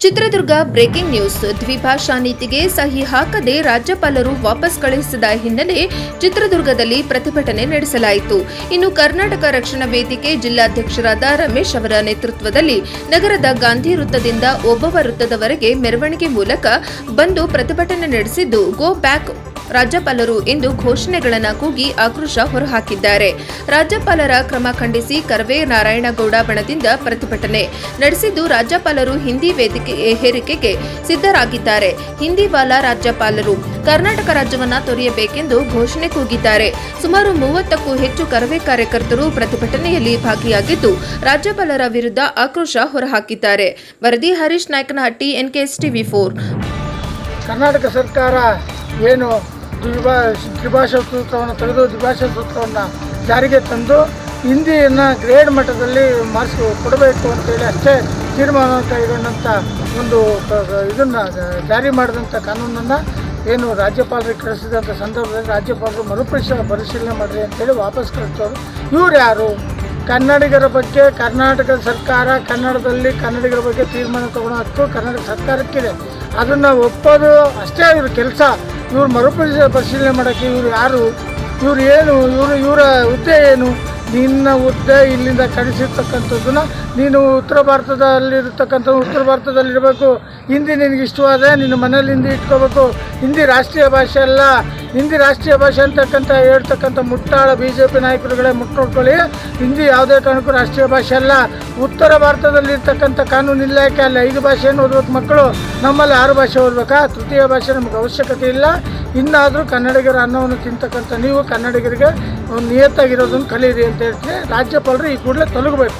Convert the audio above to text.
Chitradurga breaking news. ದ್ವಿಭಾಷಾ ನೀತಿಗೆ ಸಹಿ ಹಾಕದೆ ರಾಜ್ಯಪಾಲರು ವಾಪಸ್ ಕಳುಹಿಸಿದ ಹಿನ್ನೆಲೆ ಚಿತ್ರದುರ್ಗದಲ್ಲಿ ಪ್ರತಿಭಟನೆ ನಡೆಸಲಾಯಿತು. ಇನ್ನು ಕರ್ನಾಟಕ ರಕ್ಷಣಾ ವೇದಿಕೆ ಜಿಲ್ಲಾಧ್ಯಕ್ಷರಾದ ರಮೇಶ್ ಅವರ ನೇತೃತ್ವದಲ್ಲಿ ನಗರದ ಗಾಂಧಿ ವೃತ್ತದಿಂದ ಒಬ್ಬವ ವೃತ್ತದವರೆಗೆ ಮೆರವಣಿಗೆ ಮೂಲಕ ಬಂದು ಪ್ರತಿಭಟನೆ ನಡೆಸಿದ್ದು, ಗೋ ಬ್ಯಾಕ್ ರಾಜ್ಯಪಾಲರು ಎಂದು ಘೋಷಣೆಗಳನ್ನು ಕೂಗಿ ಆಕ್ರೋಶ ಹೊರಹಾಕಿದ್ದಾರೆ. ರಾಜ್ಯಪಾಲರ ಕ್ರಮ ಖಂಡಿಸಿ ಕರವೇ ನಾರಾಯಣಗೌಡ ಬಣದಿಂದ ಪ್ರತಿಭಟನೆ ನಡೆಸಿದ್ದು, ರಾಜ್ಯಪಾಲರು ಹಿಂದಿ ವೇದಿಕೆ ಹೇರಿಕೆಗೆ ಸಿದ್ಧರಾಗಿದ್ದಾರೆ. ಹಿಂದಿವಾಲಾ ರಾಜ್ಯಪಾಲರು ಕರ್ನಾಟಕ ರಾಜ್ಯವನ್ನ ತೊರೆಯಬೇಕೆಂದು ಘೋಷಣೆ ಕೂಗಿದ್ದಾರೆ. ಸುಮಾರು 30ಕ್ಕೂ ಹೆಚ್ಚು ಕರವೇ ಕಾರ್ಯಕರ್ತರು ಪ್ರತಿಭಟನೆಯಲ್ಲಿ ಭಾಗಿಯಾಗಿದ್ದು, ರಾಜ್ಯಪಾಲರ ವಿರುದ್ಧ ಆಕ್ರೋಶ ಹೊರಹಾಕಿದ್ದಾರೆ. ವರದಿ ಹರೀಶ್ ನಾಯಕನಹಟ್ಟಿ, NKS TV4. ಕರ್ನಾಟಕ ಸರ್ಕಾರ ಏನು ದ್ವಿಭಾಷಾ ಸೂತ್ರವನ್ನು ತೆಗೆದು ದ್ವಿಭಾಷಾ ಸೂತ್ರವನ್ನು ಜಾರಿಗೆ ತಂದು ಹಿಂದಿಯನ್ನು ಗ್ರೇಡ್ ಮಟ್ಟದಲ್ಲಿ ಮಾರ್ಕ್ಸ್ ಕೊಡಬೇಕು ಅಂತೇಳಿ ಅಷ್ಟೇ ತೀರ್ಮಾನ ಕೈಗೊಂಡಂಥ ಒಂದು ಇದನ್ನು ಜಾರಿ ಮಾಡಿದಂಥ ಕಾನೂನನ್ನು ಏನು ರಾಜ್ಯಪಾಲರಿಗೆ ಕಳಿಸಿದಂಥ ಸಂದರ್ಭದಲ್ಲಿ ರಾಜ್ಯಪಾಲರು ಪರಿಶೀಲನೆ ಮಾಡಿರಿ ಅಂತೇಳಿ ವಾಪಸ್ ಕಳಿಸೋರು. ಇವ್ರು ಯಾರು? ಕನ್ನಡಿಗರ ಬಗ್ಗೆ ಕರ್ನಾಟಕ ಸರ್ಕಾರ ಕನ್ನಡದಲ್ಲಿ ಕನ್ನಡಿಗರ ಬಗ್ಗೆ ತೀರ್ಮಾನ ತಗೊಳ್ಳೋ ಹಕ್ಕು ಕರ್ನಾಟಕ ಸರ್ಕಾರಕ್ಕಿದೆ. ಅದನ್ನು ಒಪ್ಪೋದು ಅಷ್ಟೇ ಇವ್ರ ಕೆಲಸ. ಇವ್ರು ಪರಿಶೀಲನೆ ಮಾಡೋಕ್ಕೆ ಇವರು ಯಾರು? ಇವ್ರು ಏನು? ಇವರ ಹುದ್ದೆ ಏನು? ನಿನ್ನ ಹುದ್ದೆ ಇಲ್ಲಿಂದ ಕಳಿಸಿರ್ತಕ್ಕಂಥದ್ದನ್ನು ನೀನು ಉತ್ತರ ಭಾರತದಲ್ಲಿರಬೇಕು. ಹಿಂದಿ ನಿನಗೆ ಇಷ್ಟವಾದರೆ ನಿನ್ನ ಮನೇಲಿ ಹಿಂದಿ ಇಟ್ಕೋಬೇಕು. ಹಿಂದಿ ರಾಷ್ಟ್ರೀಯ ಭಾಷೆ ಅಲ್ಲ. ಹಿಂದಿ ರಾಷ್ಟ್ರೀಯ ಭಾಷೆ ಅಂತಕ್ಕಂಥ ಹೇಳ್ತಕ್ಕಂಥ ಮುಟ್ಟಾಳ BJP ನಾಯಕರುಗಳೇ ಮುಟ್ಟೋಡ್ಕೊಳ್ಳಿ. ಹಿಂದಿ ಯಾವುದೇ ಕಾರಣಕ್ಕೂ ರಾಷ್ಟ್ರೀಯ ಭಾಷೆ ಅಲ್ಲ. ಉತ್ತರ ಭಾರತದಲ್ಲಿರ್ತಕ್ಕಂಥ ಕಾನೂನು ಇಲಾಖೆ ಅಲ್ಲಿ 5 ಭಾಷೆಯನ್ನು ಓದಬೇಕು ಮಕ್ಕಳು. ನಮ್ಮಲ್ಲಿ 6 ಭಾಷೆ ಓದಬೇಕಾ? ತೃತೀಯ ಭಾಷೆ ನಮಗೆ ಅವಶ್ಯಕತೆ ಇಲ್ಲ. ಇನ್ನಾದರೂ ಕನ್ನಡಿಗರ ಅನ್ನವನ್ನು ತಿಂತಕ್ಕಂಥ ನೀವು ಕನ್ನಡಿಗರಿಗೆ ನಿಯತ್ತಾಗಿರೋದನ್ನು ಕಲೀರಿ ಅಂತ ಹೇಳ್ತೀನಿ. ರಾಜ್ಯಪಾಲರು ಈ ಕೂಡಲೇ ತೊಲಗಬೇಕು.